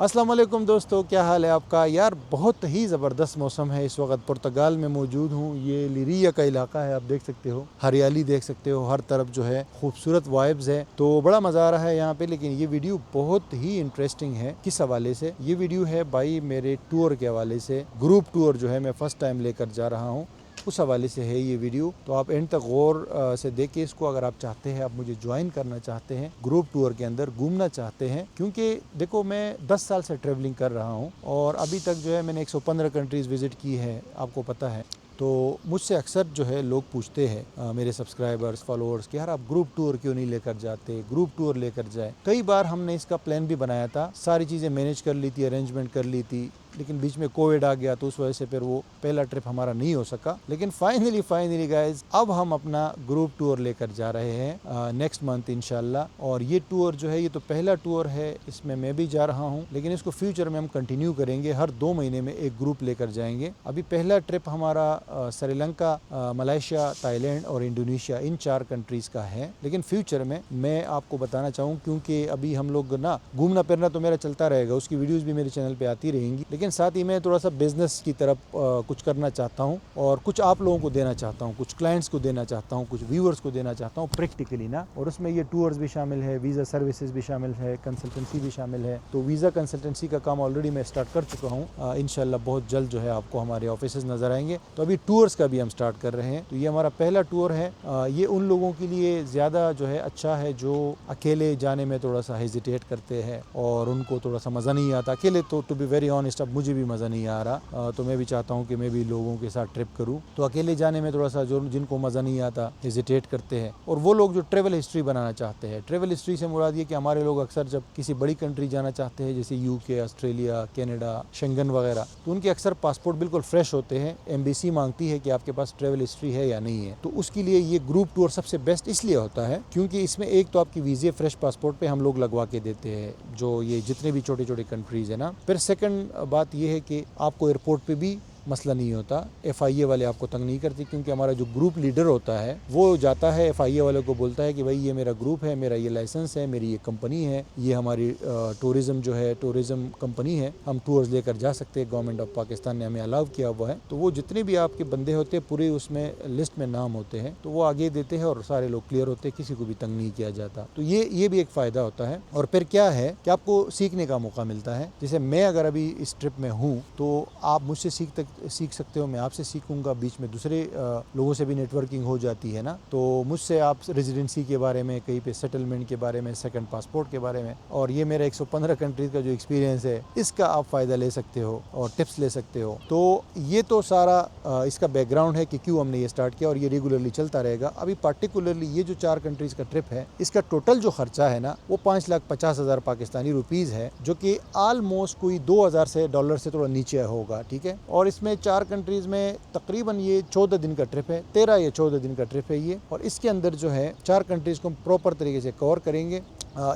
अस्सलाम वालेकुम दोस्तों, क्या हाल है आपका। यार बहुत ही ज़बरदस्त मौसम है। इस वक्त पुर्तगाल में मौजूद हूँ। ये लिरिया का इलाका है, आप देख सकते हो, हरियाली देख सकते हो, हर तरफ जो है खूबसूरत वाइब्स है। तो बड़ा मज़ा आ रहा है यहाँ पे। लेकिन ये वीडियो बहुत ही इंटरेस्टिंग है। किस हवाले से ये वीडियो है भाई, मेरे टूर के हवाले से। ग्रुप टूर जो है मैं फ़र्स्ट टाइम लेकर जा रहा हूँ, उस हवाले से है ये वीडियो। तो आप एंड तक गौर से देखिए इसको। अगर आप चाहते हैं, आप मुझे ज्वाइन करना चाहते हैं, ग्रुप टूर के अंदर घूमना चाहते हैं, क्योंकि देखो मैं 10 साल से ट्रैवलिंग कर रहा हूँ और अभी तक जो है मैंने 115 कंट्रीज़ विज़िट की है, आपको पता है। तो मुझसे अक्सर जो है लोग पूछते हैं मेरे सब्सक्राइबर्स, फॉलोअर्स, कि यार आप ग्रुप टूर क्यों नहीं लेकर जाते, ग्रुप टूर लेकर जाए। कई बार हमने इसका प्लान भी बनाया था, सारी चीज़ें मैनेज कर ली थी, अरेंजमेंट कर ली थी, लेकिन बीच में कोविड आ गया तो उस वजह से फिर वो पहला ट्रिप हमारा नहीं हो सका। लेकिन फाइनली गाइज अब हम अपना ग्रुप टूर लेकर जा रहे हैं नेक्स्ट मंथ इंशाल्लाह। और ये टूर जो है, ये तो पहला टूर है, इसमें मैं भी जा रहा हूँ, लेकिन इसको फ्यूचर में हम कंटिन्यू करेंगे। हर 2 महीने में एक ग्रुप लेकर जाएंगे। अभी पहला ट्रिप हमारा श्रीलंका, मलेशिया, थाईलैंड और इंडोनेशिया, इन 4 कंट्रीज़ का है। लेकिन फ्यूचर में मैं आपको बताना चाहूँ, क्योंकि अभी हम लोग ना घूमना फिरना तो मेरा चलता रहेगा, उसकी वीडियोज़ भी मेरे चैनल पर आती रहेंगी, लेकिन साथ ही मैं थोड़ा सा बिजनेस की तरफ कुछ करना चाहता हूँ और कुछ आप लोगों को देना चाहता हूँ, कुछ क्लाइंट्स को देना चाहता हूँ, कुछ व्यूअर्स को देना चाहता हूँ प्रैक्टिकली ना। और उसमें ये टूर्स भी शामिल है, वीज़ा सर्विसेज भी शामिल है, कंसल्टेंसी भी शामिल है। तो वीज़ा कंसल्टेंसी का काम ऑलरेडी मैं स्टार्ट कर चुका हूँ। इंशाल्लाह बहुत जल्द जो है आपको हमारे ऑफिसेज नज़र आएंगे। तो अभी टूर्स का भी हम स्टार्ट कर रहे हैं। तो ये हमारा पहला टूर है। ये उन लोगों के लिए ज़्यादा जो है अच्छा है जो अकेले जाने में थोड़ा सा हेजिटेट करते हैं और उनको थोड़ा सा मज़ा नहीं आता अकेले। तो टू बी वेरी ऑनेस्ट, अब मुझे भी मज़ा नहीं आ रहा। तो मैं भी चाहता हूँ कि मैं भी लोगों के साथ ट्रिप करूँ। तो अकेले जाने में थोड़ा सा जो जिनको मज़ा नहीं आता, हेजिटेट करते हैं, और वो लोग जो ट्रैवल हिस्ट्री बनाना चाहते हैं। ट्रैवल हिस्ट्री से मुराद ये कि हमारे लोग अक्सर जब किसी बड़ी कंट्री जाना चाहते हैं, जैसे यूके, ऑस्ट्रेलिया, कनाडा, शेंगन वगैरह, तो उनके अक्सर पासपोर्ट बिल्कुल फ्रेश होते हैं। एम्बेसी मांगती है कि आपके पास ट्रैवल हिस्ट्री है या नहीं है। तो उसके लिए ये ग्रुप टूर सबसे बेस्ट इसलिए होता है क्योंकि इसमें एक तो आपकी वीज़े फ्रेश पासपोर्ट पे हम लोग लगवा के देते हैं, जो ये जितने भी छोटे छोटे कंट्रीज़ है ना। फिर सेकंड बात ये है कि आपको एयरपोर्ट पे भी मसला नहीं होता, FIA वाले आपको तंग नहीं करते, क्योंकि हमारा जो ग्रुप लीडर होता है वो जाता है FIA वाले को बोलता है कि भाई ये मेरा ग्रुप है, मेरा ये लाइसेंस है, मेरी ये कंपनी है, ये हमारी टूरिज़्म जो है टूरिज़्म कंपनी है, हम टूर्स लेकर जा सकते हैं, गवर्नमेंट ऑफ पाकिस्तान ने हमें अलाउ किया हुआ है। तो वो जितने भी आपके बंदे होते हैं पूरे उसमें लिस्ट में नाम होते हैं, तो वो आगे देते हैं और सारे लोग क्लियर होते हैं, किसी को भी तंग नहीं किया जाता। तो ये भी एक फ़ायदा होता है। और फिर क्या है कि आपको सीखने का मौका मिलता है। जैसे मैं अगर अभी इस ट्रिप में हूँ तो आप मुझसे सीख सकते हो, मैं आपसे सीखूंगा, बीच में दूसरे लोगों से भी नेटवर्किंग हो जाती है ना। तो मुझसे आप रेजिडेंसी के बारे में, कहीं पे सेटलमेंट के बारे में, सेकंड पासपोर्ट के बारे में, और ये मेरा 115 कंट्रीज का जो एक्सपीरियंस है, इसका आप फ़ायदा ले सकते हो और टिप्स ले सकते हो। तो ये तो सारा इसका बैकग्राउंड है कि क्यों हमने ये स्टार्ट किया, और ये रेगुलरली चलता रहेगा। अभी पार्टिकुलरली ये जो 4 कंट्रीज़ का ट्रिप है, इसका टोटल जो खर्चा है ना, वो 5,50,000 पाकिस्तानी रुपीज़ है, जो कि ऑलमोस्ट कोई 2,000 से डॉलर से थोड़ा नीचे होगा, ठीक है। और इसमें 4 कंट्रीज़ में तकरीबन ये 14 दिन का ट्रिप है, 13 या 14 दिन का ट्रिप है ये। और इसके अंदर जो है 4 कंट्रीज़ को हम प्रॉपर तरीके से कवर करेंगे।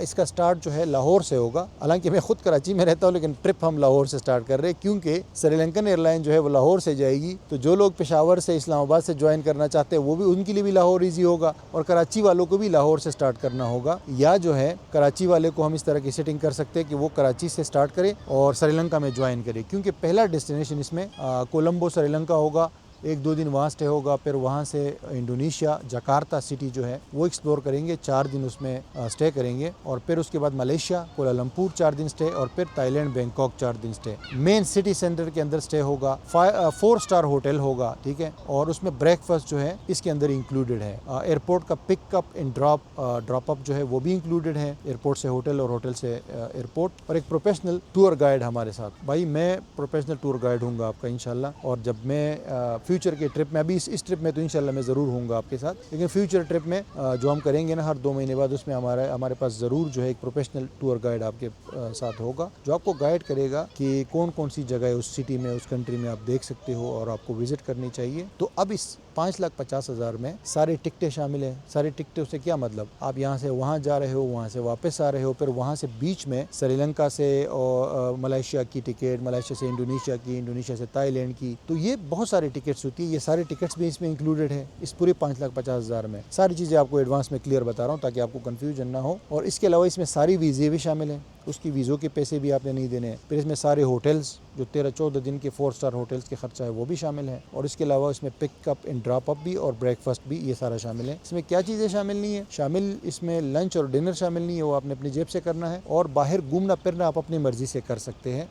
इसका स्टार्ट जो है लाहौर से होगा। हालांकि मैं खुद कराची में रहता हूँ, लेकिन ट्रिप हम लाहौर से स्टार्ट कर रहे हैं, क्योंकि श्रीलंकन एयरलाइन जो है वो लाहौर से जाएगी। तो जो लोग पेशावर से, इस्लामाबाद से ज्वाइन करना चाहते हैं, वो भी, उनके लिए भी लाहौर ईजी होगा, और कराची वालों को भी लाहौर से स्टार्ट करना होगा। या जो है कराची वाले को हम इस तरह की सेटिंग कर सकते हैं कि वो कराची से स्टार्ट करे और श्रीलंका में ज्वाइन करे, क्योंकि पहला डेस्टिनेशन इसमें कोलंबो श्रीलंका होगा। 1-2 दिन वहाँ स्टे होगा, फिर वहाँ से इंडोनेशिया, जकार्ता सिटी जो है वो एक्सप्लोर करेंगे, 4 दिन उसमें स्टे करेंगे, और फिर उसके बाद मलेशिया, कोलालमपुर 4 दिन स्टे, और फिर थाईलैंड, बैंकॉक 4 दिन स्टे। मेन सिटी सेंटर के अंदर स्टे होगा, 4 स्टार होटल होगा, ठीक है, और उसमें ब्रेकफास्ट जो है इसके अंदर इंक्लूडेड है। एयरपोर्ट का पिकअप एंड ड्रॉप अप जो है वो भी इंक्लूडेड है, एयरपोर्ट से होटल और होटल से एयरपोर्ट। और एक प्रोफेशनल टूर गाइड हमारे साथ। भाई मैं प्रोफेशनल टूर गाइड हूँगा आपका इंशाल्लाह। और जब मैं फ्यूचर के ट्रिप में, अभी इस ट्रिप में तो इंशाल्लाह मैं ज़रूर हूँगा आपके साथ, लेकिन फ्यूचर ट्रिप में जो हम करेंगे ना हर 2 महीने बाद, उसमें हमारे पास ज़रूर जो है एक प्रोफेशनल टूर गाइड आपके साथ होगा, जो आपको गाइड करेगा कि कौन कौन सी जगह उस सिटी में, उस कंट्री में आप देख सकते हो और आपको विजिट करनी चाहिए। तो अब इस 5,50,000 में सारी टिकटें शामिल हैं। सारी टिकटों से क्या मतलब, आप यहाँ से वहाँ जा रहे हो, वहाँ से वापस आ रहे हो, फिर वहाँ से बीच में श्रीलंका से और मलेशिया की टिकट, मलेशिया से इंडोनेशिया की, इंडोनेशिया से थाईलैंड की, तो ये बहुत सारी टिकट्स होती है। ये सारे टिकट्स भी इसमें इंक्लूडेड है इस पूरे 5,50,000 में। सारी चीज़ें आपको एडवांस में क्लियर बता रहा हूँ ताकि आपको कन्फ्यूजन ना हो। और इसके अलावा इसमें सारी वीज़े भी शामिल हैं। اس کی ویزوں کے پیسے بھی آپ نے نہیں دینے ہیں. پھر اس میں سارے ہوٹلز جو 13-14 دن کے 4 اسٹار ہوٹلز کے خرچہ ہے وہ بھی شامل ہے, اور اس کے علاوہ اس میں پک اپ اینڈ ڈراپ اپ بھی اور بریک فاسٹ بھی, یہ سارا شامل ہے. اس میں کیا چیزیں شامل نہیں ہیں؟ شامل اس میں لنچ اور ڈنر شامل نہیں ہے, وہ آپ نے اپنی جیب سے کرنا ہے, اور باہر گھومنا پھرنا آپ اپنی مرضی سے کر سکتے ہیں,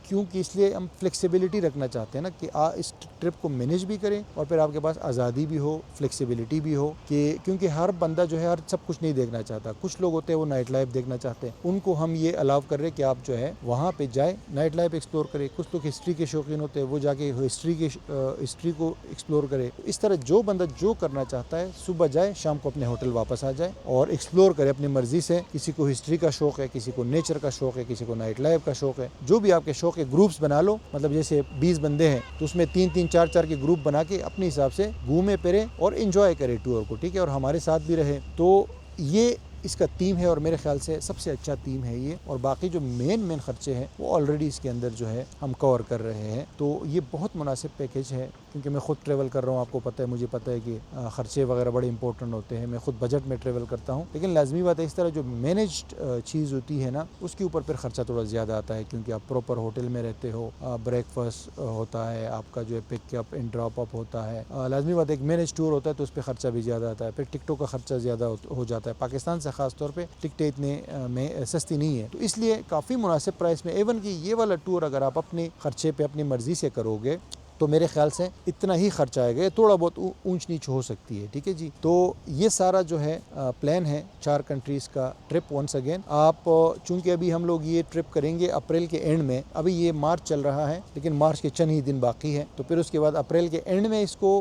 کیونکہ اس لیے ہم فلیکسیبلٹی رکھنا چاہتے ہیں نا کہ اس ٹرپ کو مینیج بھی کریں اور پھر آپ کے پاس آزادی بھی ہو, فلیکسیبلٹی بھی ہو, کہ کیونکہ ہر بندہ جو ہے ہر سب کچھ نہیں دیکھنا چاہتا. کچھ لوگ ہوتے ہیں وہ نائٹ لائف دیکھنا چاہتے ہیں, ان کو ہم یہ الاؤ کر رہے کہ آپ جو ہے وہاں پہ جائیں, نائٹ لائف ایکسپلور کریں. کچھ لوگ ہسٹری کے شوقین ہوتے ہیں, وہ جا کے ہسٹری کو ایکسپلور کرے. اس طرح جو بندہ جو کرنا چاہتا ہے صبح جائے, شام کو اپنے ہوٹل واپس آ جائے اور ایکسپلور کرے اپنی مرضی سے. کسی کو ہسٹری کا شوق ہے, کسی کو نیچر کا شوق ہے, کسی کو نائٹ لائف کا شوق ہے, جو بھی آپ کے شوق ہے گروپس بنا لو. مطلب جیسے 20 بندے ہیں تو اس میں 3-3 4-4 کے گروپ بنا کے اپنے حساب سے گھومے پھرے اور انجوائے کرے ٹور کو, ٹھیک ہے, اور ہمارے ساتھ بھی رہے. تو یہ اس کا تھیم ہے اور میرے خیال سے سب سے اچھا تھیم ہے یہ. اور باقی جو مین خرچے ہیں وہ آلریڈی اس کے اندر جو ہے ہم کور کر رہے ہیں. تو یہ بہت مناسب پیکیج ہے, کیونکہ میں خود ٹریول کر رہا ہوں, آپ کو پتہ ہے, مجھے پتہ ہے کہ خرچے وغیرہ بڑے امپورٹنٹ ہوتے ہیں. میں خود بجٹ میں ٹریول کرتا ہوں, لیکن لازمی بات ہے اس طرح جو مینیجڈ چیز ہوتی ہے نا, اس کے اوپر پھر خرچہ تھوڑا زیادہ آتا ہے, کیونکہ آپ پراپر ہوٹل میں رہتے ہو, بریک فاسٹ ہوتا ہے آپ کا, جو ہے پک اپ اینڈ ڈراپ اپ ہوتا ہے. لازمی بات ہے ایک مینیج ٹور ہوتا ہے تو اس پہ خرچہ بھی زیادہ آتا ہے. پھر ٹکٹوں کا خرچہ زیادہ ہو جاتا ہے. پاکستان سے خاص طور پہ ٹکٹیں اتنے میں سستی نہیں ہے, تو اس لیے کافی مناسب پرائس میں. ایون کہ یہ والا ٹور اگر آپ اپنے خرچے پہ اپنی مرضی سے کرو گے تو میرے خیال سے اتنا ہی خرچہ آئے گا, تھوڑا بہت اونچ نیچ ہو سکتی ہے, ٹھیک ہے جی. تو یہ سارا جو ہے پلان ہے 4 کنٹریز کا ٹرپ. ونس اگین آپ چونکہ ابھی ہم لوگ یہ ٹرپ کریں گے اپریل کے اینڈ میں, ابھی یہ مارچ چل رہا ہے لیکن مارچ کے چند ہی دن باقی ہے, تو پھر اس کے بعد اپریل کے اینڈ میں اس کو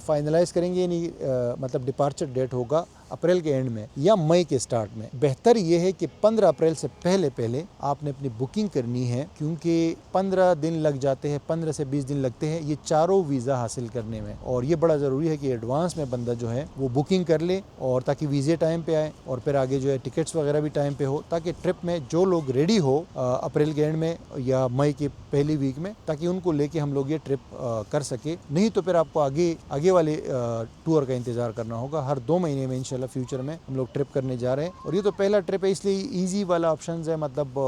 فائنلائز کریں گے. یعنی مطلب ڈپارچر ڈیٹ ہوگا اپریل کے اینڈ میں یا مئی کے سٹارٹ میں. بہتر یہ ہے کہ 15 اپریل سے پہلے آپ نے اپنی بکنگ کرنی ہے, کیونکہ 15 دن لگ جاتے ہیں, 15 سے 20 دن لگتے ہیں یہ چاروں ویزا حاصل کرنے میں, اور یہ بڑا ضروری ہے کہ ایڈوانس میں بندہ جو ہے وہ بکنگ کر لے, اور تاکہ ویزے ٹائم پہ آئے اور پھر آگے جو ہے ٹکٹس وغیرہ بھی ٹائم پہ ہو, تاکہ ٹرپ میں جو لوگ ریڈی ہو اپریل کے اینڈ میں یا مئی کے پہلی ویک میں, تاکہ ان کو لے کے ہم لوگ یہ ٹرپ کر سکے. نہیں تو پھر آپ کو آگے والے ٹور کا انتظار کرنا ہوگا. ہر 2 مہینے میں انشاءاللہ فیوچر میں ہم لوگ ٹرپ کرنے جا رہے ہیں, اور یہ تو پہلا ٹرپ ہے, اس لیے ایزی والا آپشنز ہے. مطلب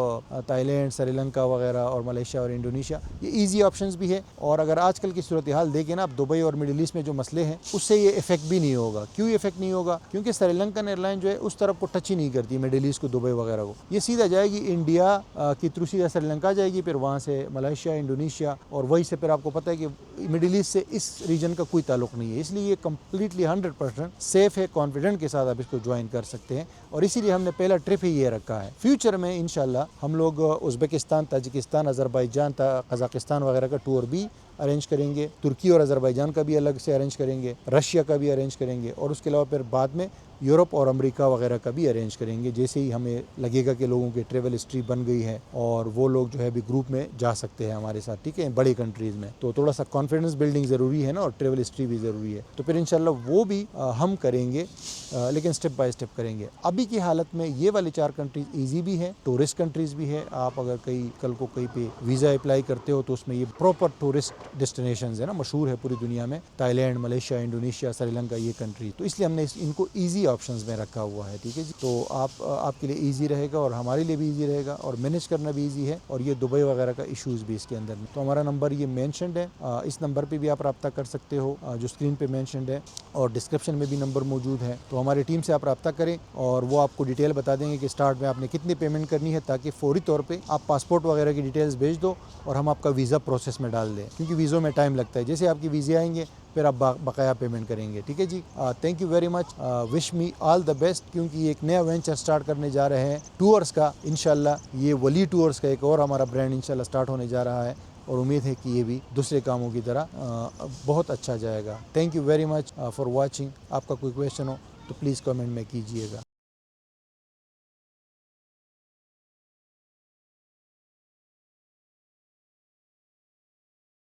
تائی لینڈ, سری لنکا وغیرہ اور ملیشیا اور انڈونیشیا, یہ ایزی آپشنز بھی ہے. اور اگر آج کل کی صورتحال دیکھیں نا, آپ دبئی اور مڈل ایسٹ میں جو مسئلے ہیں اس سے یہ افیکٹ بھی نہیں ہوگا. کیوں افیکٹ نہیں ہوگا؟ کیونکہ سری لنکن ایئر لائن جو ہے اس طرف کو ٹچ ہی نہیں کرتی مڈل ایسٹ کو, دبئی وغیرہ کو. یہ سیدھا جائے گی انڈیا کی تھرو, سیدھا سری لنکا جائے گی, پھر وہاں سے ملیشیا, انڈونیشیا, اور وہی سے پھر آپ کو پتہ ہے کہ مڈل ایسٹ سے اس ریجن کا کوئی تعلق نہیں ہے. اس لیے یہ کمپلیٹلی 100% سیف ہے, کانفیڈنٹ کے ساتھ آپ اس کو جوائن کر سکتے ہیں, اور اسی لیے ہم نے پہلا ٹرپ ہی یہ رکھا ہے. فیوچر میں انشاءاللہ ہم لوگ ازبکستان, تاجکستان, آذربائیجان, قزاقستان وغیرہ کا ٹور بھی ارینج کریں گے. ترکی اور آذربائیجان کا بھی الگ سے ارینج کریں گے, رشیا کا بھی ارینج کریں گے, اور اس کے علاوہ پھر بعد میں یورپ اور امریکہ وغیرہ کا بھی ارینج کریں گے, جیسے ہی ہمیں لگے گا کہ لوگوں کی ٹریول ہسٹری بن گئی ہے اور وہ لوگ جو ہے ابھی گروپ میں جا سکتے ہیں ہمارے ساتھ, ٹھیک ہے, بڑی کنٹریز میں. تو تھوڑا سا کانفیڈنس بلڈنگ ضروری ہے نا, اور ٹریول ہسٹری بھی ضروری ہے. تو پھر انشاءاللہ وہ بھی ہم کریں گے, لیکن سٹیپ بائی سٹیپ کریں گے. ابھی کی حالت میں یہ والی 4 کنٹریز ایزی بھی ہے, ٹورسٹ کنٹریز بھی ہے. آپ اگر کل کو کہیں پہ ویزا اپلائی کرتے ہو تو اس میں یہ پراپر ٹورسٹ ڈیسٹینیشنز ہے نا, مشہور ہے پوری دنیا میں, تائی land, Malaysia, Indonesia, Sri Lanka, یہ کنٹری. تو اس لیے ہم نے ان کو ایزی آپشنز میں رکھا ہوا ہے, ٹھیک ہے جی. تو آپ کے لیے ایزی رہے گا اور ہمارے لیے بھی ایزی رہے گا, اور مینیج کرنا بھی ایزی ہے, اور یہ دبئی وغیرہ کا ایشوز بھی اس کے اندر. تو ہمارا نمبر یہ مینشنڈ ہے, اس نمبر پہ بھی آپ رابطہ کر سکتے ہو جو اسکرین پہ مینشنڈ ہے, اور ڈسکرپشن میں بھی نمبر موجود ہے. تو ہماری ٹیم سے آپ رابطہ کریں اور وہ آپ کو ڈیٹیل بتا دیں گے کہ اسٹارٹ میں آپ نے کتنی پیمنٹ کرنی ہے, تاکہ فوری طور پہ آپ پاسپورٹ وغیرہ کی ڈیٹیلز بھیج دو اور ہم آپ کا ویزا پروسیس میں ڈال دیں, کیونکہ ویزوں میں ٹائم لگتا ہے. جیسے آپ کی ویزے آئیں گے پھر آپ بقایا پیمنٹ کریں گے, ٹھیک ہے جی. Thank you very much, wish me all the best, کیونکہ یہ ایک نیا وینچر سٹارٹ کرنے جا رہے ہیں ٹورز کا. انشاءاللہ یہ ولی ٹورز کا ایک اور ہمارا برانڈ انشاءاللہ سٹارٹ ہونے جا رہا ہے, اور امید ہے کہ یہ بھی دوسرے کاموں کی طرح بہت اچھا جائے گا. Thank you very much for watching. آپ کا کوئی کویشچن ہو تو پلیز کمنٹ میں کیجیے گا.